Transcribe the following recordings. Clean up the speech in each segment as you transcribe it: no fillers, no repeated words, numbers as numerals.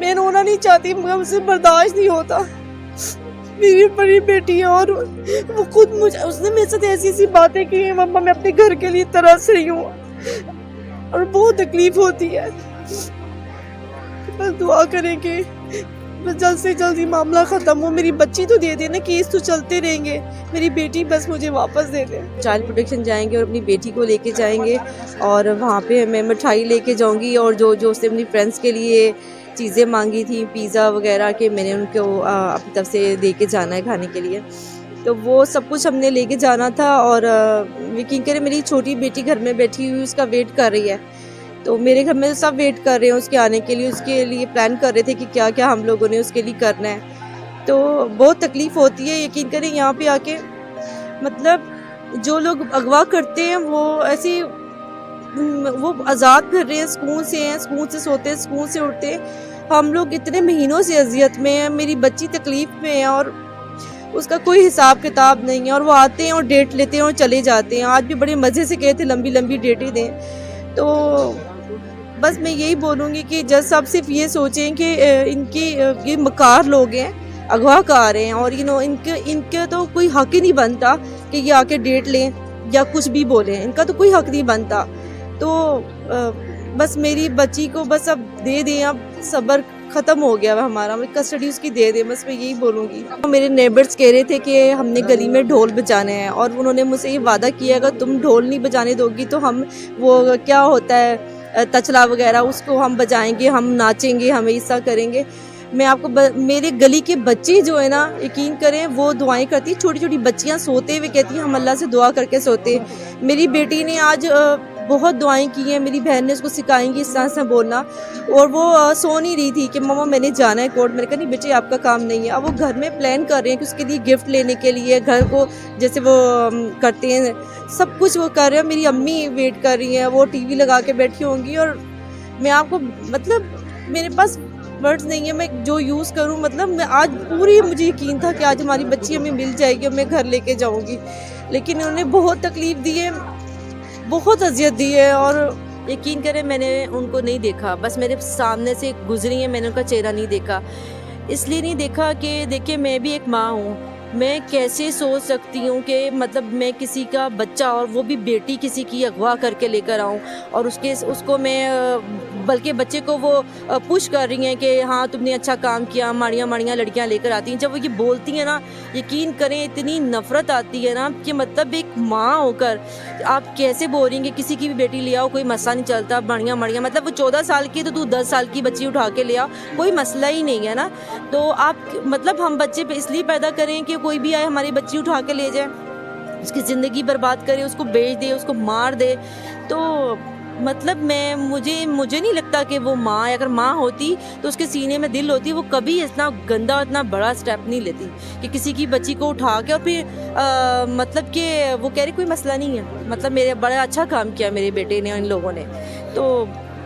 میں رونا نہیں چاہتی مگر مجھ سے برداشت نہیں ہوتا. میری بڑی بیٹی ہے اور وہ خود اس نے میرے ساتھ ایسی ایسی باتیں کی ہیں. مما میں اپنے گھر کے لیے ترس رہی ہوں اور بہت تکلیف ہوتی ہے. بس دعا کریں کہ بس جلد سے جلد یہ معاملہ ختم ہو. میری بچی تو دے دے نا, کیس تو چلتے رہیں گے. میری بیٹی بس مجھے واپس دے دے. چائلڈ پروٹیکشن جائیں گے اور اپنی بیٹی کو لے کے جائیں گے اور وہاں پہ میں مٹھائی لے کے جاؤں گی اور جو اس نے اپنی فرینڈس کے لیے چیزیں مانگی تھیں پیزا وغیرہ کہ میں نے ان کو اپنی طرف سے دے کے جانا ہے کھانے کے لیے. تو وہ سب کچھ ہم نے لے کے جانا تھا اور یقین کریں میری چھوٹی بیٹی گھر میں بیٹھی ہوئی اس کا ویٹ کر رہی ہے. تو میرے گھر میں سب ویٹ کر رہے ہیں اس کے آنے کے لیے, اس کے لیے پلان کر رہے تھے کہ کیا کیا ہم لوگوں نے اس کے لیے کرنا ہے. تو بہت تکلیف ہوتی ہے یقین کریں یہاں پہ آ کے. مطلب جو لوگ اغوا کرتے ہیں وہ ایسی وہ آزاد پھر رہے ہیں, سکون سے ہیں, سکون سے سوتے ہیں, سکون سے اٹھتے ہیں. ہم لوگ اتنے مہینوں سے اذیت میں ہیں, میری بچی تکلیف میں ہے اور اس کا کوئی حساب کتاب نہیں ہے. اور وہ آتے ہیں اور ڈیٹ لیتے ہیں اور چلے جاتے ہیں. آج بھی بڑے مزے سے کہے تھے لمبی لمبی ڈیٹیں دیں. تو بس میں یہی بولوں گی کہ جج صاحب صرف یہ سوچیں کہ ان کی یہ مکار لوگ ہیں, اغوا کار ہیں اور ان کے تو کوئی حق ہی نہیں بنتا کہ یہ آ کے ڈیٹ لیں یا کچھ بھی بولیں. ان کا تو کوئی حق نہیں بنتا. تو بس میری بچی کو بس اب دے دیں, اب صبر ختم ہو گیا ہمارا, کسٹڈی اس کی دے دیں, بس میں یہی بولوں گی. میرے نیبرز کہہ رہے تھے کہ ہم نے گلی میں ڈھول بجانے ہیں اور انہوں نے مجھ سے یہ وعدہ کیا اگر تم ڈھول نہیں بجانے دو گی تو ہم وہ کیا ہوتا ہے تچلا وغیرہ اس کو ہم بجائیں گے, ہم ناچیں گے, ہم ایسا کریں گے. میں آپ کو میرے گلی کے بچے جو ہے نا یقین کریں وہ دعائیں کرتی, چھوٹی چھوٹی بچیاں سوتے ہوئے کہتی ہیں ہم اللہ سے دعا کر کے سوتے. میری بیٹی نے آج بہت دعائیں کی ہیں, میری بہن نے اس کو سکھائیں گی اس طرح سے بولنا, اور وہ سو نہیں رہی تھی کہ مما میں نے جانا ہے کورٹ. میں نے کہا نہیں بیٹے آپ کا کام نہیں ہے. اب وہ گھر میں پلان کر رہے ہیں کہ اس کے لیے گفٹ لینے کے لیے گھر کو جیسے وہ کرتے ہیں سب کچھ وہ کر رہے ہیں. میری امی ویٹ کر رہی ہیں, وہ ٹی وی لگا کے بیٹھی ہوں گی. اور میں آپ کو مطلب میرے پاس ورڈز نہیں ہے میں جو یوز کروں. مطلب میں آج پوری مجھے یقین تھا کہ آج ہماری بچی ہمیں مل جائے گی اور میں گھر لے کے جاؤں گی, لیکن انہوں نے بہت تکلیف دی ہے, بہت اذیت دی ہے. اور یقین کریں میں نے ان کو نہیں دیکھا, بس میرے سامنے سے گزری ہیں, میں نے ان کا چہرہ نہیں دیکھا. اس لیے نہیں دیکھا کہ دیکھیں میں بھی ایک ماں ہوں, میں کیسے سوچ سکتی ہوں کہ مطلب میں کسی کا بچہ اور وہ بھی بیٹی کسی کی اغوا کر کے لے کر آؤں اور اس کو میں بلکہ بچے کو وہ پش کر رہی ہیں کہ ہاں تم نے اچھا کام کیا, ماڑیاں لڑکیاں لے کر آتی ہیں. جب وہ یہ بولتی ہیں نا یقین کریں اتنی نفرت آتی ہے نا کہ مطلب ایک ماں ہو کر آپ کیسے بول رہی ہیں کہ کسی کی بھی بیٹی لے آؤ کوئی مسئلہ نہیں چلتا, ماڑیاں مطلب وہ 14 سال کی تو 10 سال کی بچی اٹھا کے لے آؤ کوئی مسئلہ ہی نہیں ہے نا. تو آپ مطلب ہم بچے پہ اس لیے پیدا کریں کہ کوئی بھی آئے ہماری بچی اٹھا کے لے جائے, اس کی زندگی برباد کرے, اس کو بیچ دے, اس کو مار دے. تو مطلب مجھے نہیں لگتا کہ وہ ماں اگر ماں ہوتی تو اس کے سینے میں دل ہوتی, وہ کبھی اتنا گندا اتنا بڑا اسٹیپ نہیں لیتی کہ کسی کی بچی کو اٹھا کے. اور پھر مطلب کہ وہ کہہ رہی کوئی مسئلہ نہیں ہے, مطلب میرے بڑا اچھا کام کیا میرے بیٹے نے, ان لوگوں نے. تو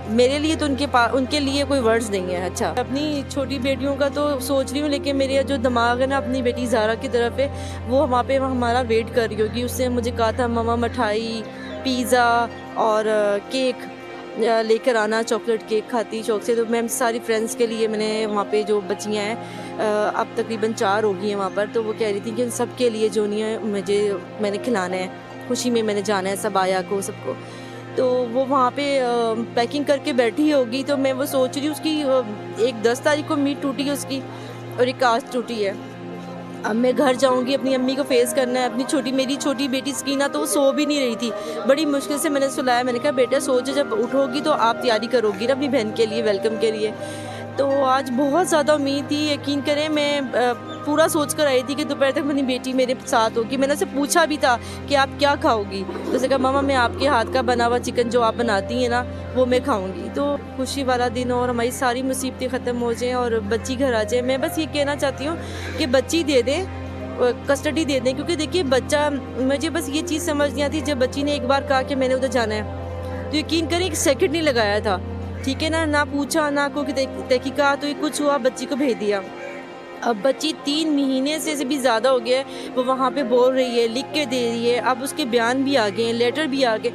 میرے لیے تو ان کے لیے کوئی ورڈز نہیں ہے. اچھا اپنی چھوٹی بیٹیوں کا تو سوچ رہی ہوں, لیکن میرے جو دماغ ہے نا اپنی بیٹی زارا کی طرف ہے, وہ وہاں پہ ہمارا ویٹ کر رہی ہوگی. اس نے مجھے کہا تھا مما مٹھائی پیزا اور کیک لے کر آنا, چاکلیٹ کیک کھاتی شوق سے. تو میں ساری فرینڈس کے لیے میں نے وہاں پہ جو بچیاں ہیں اب تقریباً 4 ہو گئی ہیں وہاں پر, تو وہ کہہ رہی تھی کہ ان سب کے لیے جو نہیں ہے میں نے کھلانا ہے, خوشی میں نے جانا ہے سب آیا کو سب کو. تو وہ وہاں پہ پیکنگ کر کے بیٹھی ہوگی. تو میں وہ سوچ رہی ہوں اس کی ایک 10 تاریخ کو میٹ ٹوٹی ہے اس کی اور ایک آج ٹوٹی ہے. اب میں گھر جاؤں گی اپنی امی کو فیس کرنا ہے. میری چھوٹی بیٹی سکینہ تو وہ سو بھی نہیں رہی تھی, بڑی مشکل سے میں نے سلایا. میں نے کہا بیٹا سو جا, جب اٹھو گی تو آپ تیاری کرو گی نا اپنی بہن کے لیے ویلکم کے لیے. تو آج بہت زیادہ امید تھی, یقین کریں میں پورا سوچ کر آئی تھی کہ دوپہر تک میری بیٹی میرے ساتھ ہوگی. میں نے اسے پوچھا بھی تھا کہ آپ کیا کھاؤ گی, تو اسے کہا ماما میں آپ کے ہاتھ کا بنا ہوا چکن جو آپ بناتی ہیں نا وہ میں کھاؤں گی. تو خوشی والا دن اور ہماری ساری مصیبتیں ختم ہو جائیں اور بچی گھر آ جائے. میں بس یہ کہنا چاہتی ہوں کہ بچی دے دیں, کسٹڈی دے دیں, کیونکہ دیکھیے بچہ مجھے بس یہ چیز سمجھ نہیں آتی. جب بچی نے ایک بار کہا کہ میں نے ادھر جانا ہے تو یقین کریں 1 سیکنڈ نہیں لگایا تھا, ٹھیک ہے نا, نہ پوچھا نہ کوئی تحقیقات ہوئی, کچھ ہوا, بچی کو بھیج دیا. اب بچی 3 مہینے سے بھی زیادہ ہو گیا ہے, وہ وہاں پہ بول رہی ہے, لکھ کے دے رہی ہے. اب اس کے بیان بھی آ گئے ہیں, لیٹر بھی آ گئے.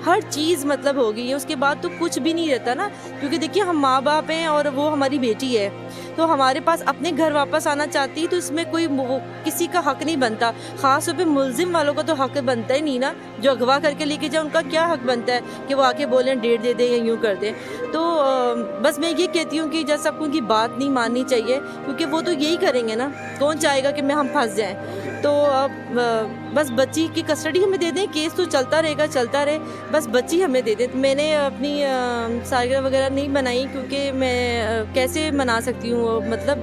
ہر چیز مطلب ہو گئی ہے، اس کے بعد تو کچھ بھی نہیں رہتا نا، کیونکہ دیکھیے ہم ماں باپ ہیں اور وہ ہماری بیٹی ہے، تو ہمارے پاس اپنے گھر واپس آنا چاہتی تو اس میں کوئی کسی کا حق نہیں بنتا، خاص طور پہ ملزم والوں کا تو حق بنتا ہی نہیں نا، جو اغوا کر کے لے کے جائے ان کا کیا حق بنتا ہے کہ وہ آ کے بولیں ڈیٹ دے دیں یا یوں کر دیں. تو بس میں یہ کہتی ہوں کہ جیسا ان کی بات نہیں ماننی چاہیے، کیونکہ وہ تو یہی کریں گے نا، کون چاہے گا کہ ہم پھنس جائیں. تو اب بس بچی کی کسٹڈی ہمیں دے دیں، کیس تو چلتا رہے گا، چلتا رہے، بس بچی ہمیں دے دیں. میں نے اپنی سالگرہ وغیرہ نہیں بنائی، کیونکہ میں کیسے منا سکتی ہوں، مطلب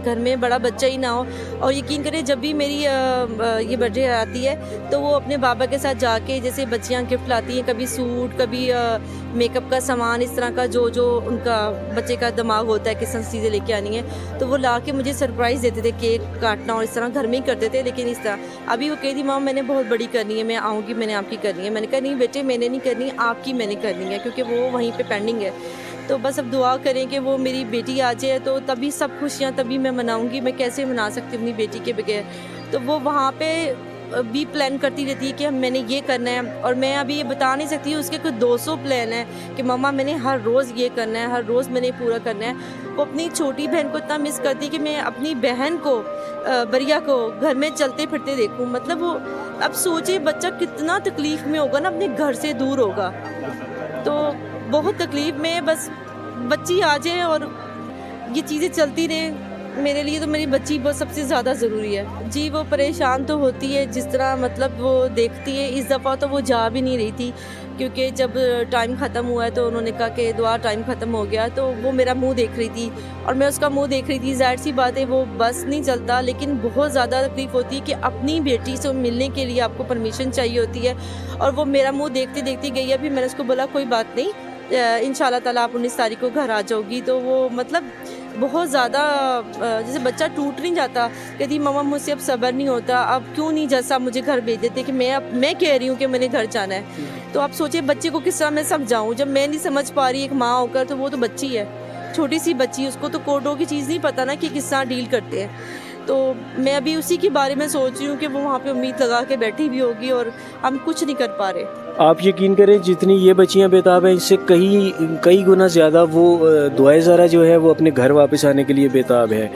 گھر میں بڑا بچہ ہی نہ ہو. اور یقین کریں جب بھی میری یہ برتھ ڈے آتی ہے تو وہ اپنے بابا کے ساتھ جا کے، جیسے بچیاں گفٹ لاتی ہیں، کبھی سوٹ، کبھی میک اپ کا سامان، اس طرح کا جو ان کا بچے کا دماغ ہوتا ہے کس طرح چیزیں لے کے آنی ہیں، تو وہ لا کے مجھے سرپرائز دیتے تھے، کیک کاٹنا اور اس طرح گھر میں ہی کرتے تھے. لیکن اس طرح ابھی وہ کہتی ماں میں نے بہت بڑی کرنی ہے، میں آؤں گی، میں نے آپ کی کرنی ہے. میں نے کہا نہیں بیٹے میں نے نہیں کرنی، آپ کی میں نے کرنی ہے، کیونکہ وہ وہیں پہ پینڈنگ ہے. تو بس اب دعا کریں کہ وہ میری بیٹی آ جائے تو تبھی سب خوشیاں تبھی میں مناؤں گی. میں کیسے منا سکتی ہوں اپنی بیٹی کے بغیر؟ تو وہ وہاں پہ بھی پلان کرتی رہتی ہے کہ میں نے یہ کرنا ہے، اور میں ابھی یہ بتا نہیں سکتی، اس کے کچھ 200 پلان ہیں کہ مما میں نے ہر روز یہ کرنا ہے، ہر روز میں نے پورا کرنا ہے. وہ اپنی چھوٹی بہن کو اتنا مس کرتی کہ میں اپنی بہن کو بریا کو گھر میں چلتے پھرتے دیکھوں. مطلب وہ اب سوچے بچہ کتنا تکلیف میں ہوگا نا، اپنے گھر سے دور ہوگا، تو بہت تکلیف میں. بس بچی آ جائے اور یہ چیزیں چلتی رہیں. میرے لیے تو میری بچی بہت سب سے زیادہ ضروری ہے. جی وہ پریشان تو ہوتی ہے، جس طرح مطلب وہ دیکھتی ہے. اس دفعہ تو وہ جا بھی نہیں رہی تھی، کیونکہ جب ٹائم ختم ہوا ہے تو انہوں نے کہا کہ دعا ٹائم ختم ہو گیا، تو وہ میرا منہ دیکھ رہی تھی اور میں اس کا منہ دیکھ رہی تھی. ظاہر سی بات ہے وہ بس نہیں چلتا، لیکن بہت زیادہ تکلیف ہوتی ہے کہ اپنی بیٹی سے ملنے کے لیے آپ کو پرمیشن چاہیے ہوتی ہے، اور وہ میرا منہ دیکھتی دیکھتی گئی ہے. پھر میں نے اس کو بولا کوئی بات نہیں، انشاءاللہ تعالیٰ آپ 19 تاریخ کو گھر آ جاؤ گی. تو وہ مطلب بہت زیادہ جیسے بچہ ٹوٹ نہیں جاتا، کہتی ماما مجھ سے اب صبر نہیں ہوتا، اب کیوں نہیں جیسا مجھے گھر بھیج دیتے کہ میں کہہ رہی ہوں کہ میں نے گھر جانا ہے. تو آپ سوچیں بچے کو کس طرح میں سمجھاؤں جب میں نہیں سمجھ پا رہی ایک ماں ہو کر. تو وہ تو بچی ہے، چھوٹی سی بچی، اس کو تو کوڈوں کی چیز نہیں پتہ نا کہ کس طرح ڈیل کرتے ہیں. تو میں ابھی اسی کے بارے میں سوچ رہی ہوں کہ وہ وہاں پہ امید لگا کے بیٹھی بھی ہوگی اور ہم کچھ نہیں کر پا رہے. آپ یقین کریں جتنی یہ بچیاں بیتاب ہیں، اس سے کئی گنا زیادہ وہ دعائے زارہ جو ہے وہ اپنے گھر واپس آنے کے لیے بیتاب ہے.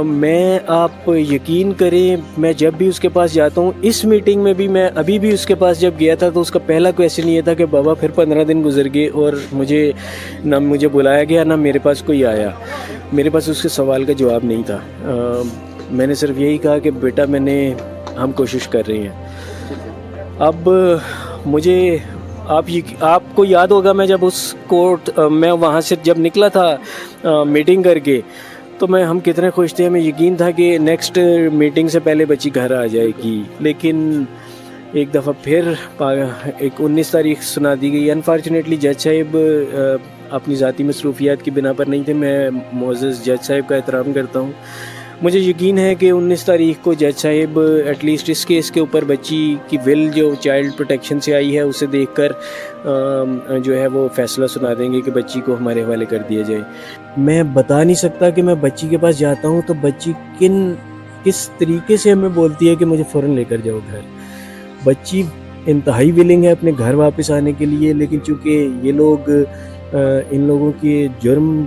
میں آپ یقین کریں میں جب بھی اس کے پاس جاتا ہوں، اس میٹنگ میں بھی میں ابھی بھی اس کے پاس جب گیا تھا تو اس کا پہلا کویسچن یہ تھا کہ بابا پھر 15 دن گزر گئے اور مجھے بلایا گیا نہ میرے پاس کوئی آیا. میرے پاس اس کے سوال کا جواب نہیں تھا. میں نے صرف یہی کہا کہ بیٹا ہم کوشش کر رہے ہیں. اب مجھے آپ کو یاد ہوگا میں جب اس میں وہاں سے جب نکلا تھا میٹنگ کر کے تو ہم کتنے خوش تھے. ہمیں یقین تھا کہ نیکسٹ میٹنگ سے پہلے بچی گھر آ جائے گی. لیکن ایک دفعہ پھر ایک 19 تاریخ سنا دی گئی. انفارچونیٹلی جج صاحب اپنی ذاتی مصروفیات کی بنا پر نہیں تھے. میں معزز جج صاحب کا احترام کرتا ہوں. مجھے یقین ہے کہ 19 تاریخ کو جج صاحب ایٹ لیسٹ اس کیس کے اوپر بچی کی ول جو چائلڈ پروٹیکشن سے آئی ہے اسے دیکھ کر جو ہے وہ فیصلہ سنا دیں گے کہ بچی کو ہمارے حوالے کر دیا جائے. میں بتا نہیں سکتا کہ میں بچی کے پاس جاتا ہوں تو بچی کس طریقے سے ہمیں بولتی ہے کہ مجھے فوراً لے کر جاؤ گھر. بچی انتہائی ولنگ ہے اپنے گھر واپس آنے کے لیے، لیکن چونکہ یہ لوگ ان لوگوں کے جرم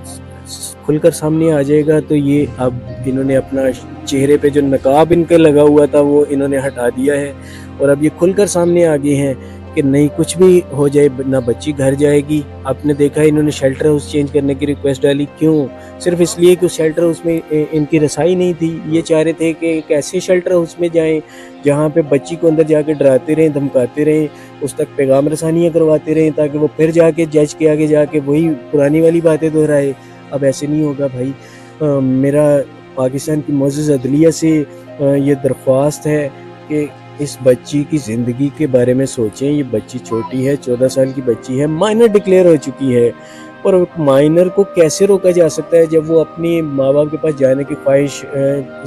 کھل کر سامنے آ جائے گا تو یہ اب انہوں نے اپنا چہرے پہ جو نقاب ان کا لگا ہوا تھا وہ انہوں نے ہٹا دیا ہے، اور اب یہ کھل کر سامنے آ گئے ہیں کہ نہیں کچھ بھی ہو جائے نہ بچی گھر جائے گی. آپ نے دیکھا انہوں نے شیلٹر ہاؤس چینج کرنے کی ریکویسٹ ڈالی. کیوں؟ صرف اس لیے کہ اس شیلٹر ہاؤس میں ان کی رسائی نہیں تھی. یہ چاہ رہے تھے کہ ایک ایسے شیلٹر ہاؤس میں جائیں جہاں پہ بچی کو اندر جا کے ڈراتے رہیں، دھمکاتے رہیں، اس تک پیغام رسانیاں کرواتے رہیں تاکہ وہ پھر جا کے جج کے آگے جا کے وہی پرانی والی باتیں دہرائے. اب ایسے نہیں ہوگا بھائی. میرا پاکستان کی معزز عدلیہ سے یہ درخواست ہے کہ اس بچی کی زندگی کے بارے میں سوچیں. یہ بچی چھوٹی ہے، 14 سال کی بچی ہے، مائنر ڈکلیئر ہو چکی ہے، اور مائنر کو کیسے روکا جا سکتا ہے جب وہ اپنی ماں باپ کے پاس جانے کی خواہش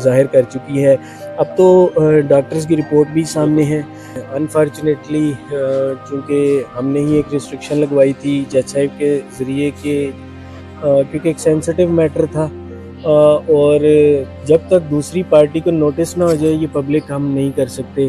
ظاہر کر چکی ہے. اب تو ڈاکٹرز کی رپورٹ بھی سامنے ہے. انفارچونیٹلی چونکہ ہم نے ہی ایک ریسٹرکشن لگوائی تھی جج صاحب کے ذریعے کیونکہ ایک سینسٹیو میٹر تھا، اور جب تک دوسری پارٹی کو نوٹس نہ ہو جائے یہ پبلک ہم نہیں کر سکتے.